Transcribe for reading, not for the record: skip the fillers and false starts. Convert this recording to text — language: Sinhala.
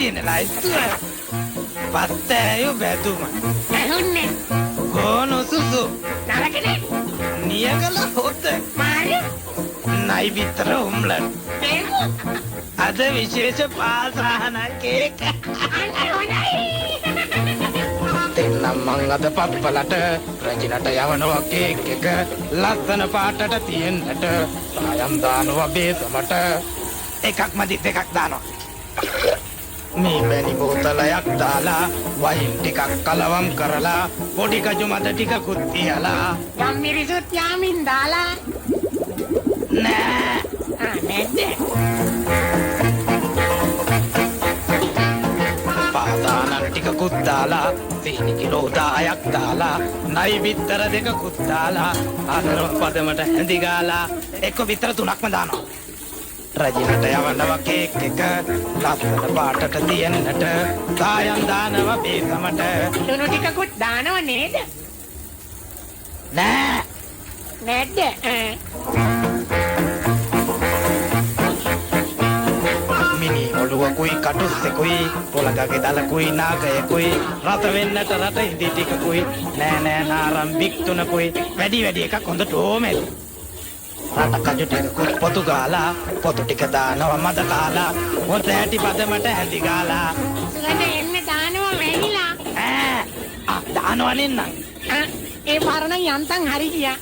තියෙන ලයිස්තුව පත්තෑයු බැදුම ඇහුන්නේ ගෝනු සුසු නරකනේ නියගල හොත මාරි නයි විතර උම්ලට ඒකෝ අද විශේෂ පාසාහන කේක දෙන්නම් මං අද පප්පලට රජිනට යවනවා කේක් එක ලස්සන පාටට තියෙන්නට සායම් දානවා බේසමට එකක් මදි දෙකක් දානවා මේ බැනි බෝතලයක් දාලා වයින් ටිකක් කලවම් කරලා පොඩි කජු මත ටිකකුත් තියලා යම් මිරිසුත් යාමින් දාලා නෑ නැද්ද පාදානන් ටිකකුත් දාලා සීනි කිලෝ 10ක් දාලා නයි බිත්තර දෙකකුත් දාලා ආදරව පදමට හැඳි ගාලා එක්ක බිත්තර 3ක්ම දානවා රජිනට යවනවා කේක් එක ලස්සන පාටට තියෙන්නට සායම් දානවා බේසමට ලුණු ටිකකුත් දානව නේද නෑ නැද්ද මිනි ඔළුවකුයි කටුස්සෙකුයි පොළඟගේ දලකුයි නාගයකුයි රස වෙන්නට රට ඉදි ටිකකුයි නෑ නෑ නාරම් බික්තුනකුයි වැඩි එකක් හොඳට ඕමෙලු රට කජු ටිකකුත් පොතු ගාලා පොතු ටික දානවා මද කාලා හොත ඇටි පදමට හැඳි ගාලා සුගත එන්න දානව වැහිලා දානවා නෙන්නම් ඒ පාරණ යන්තම් හරි ගියා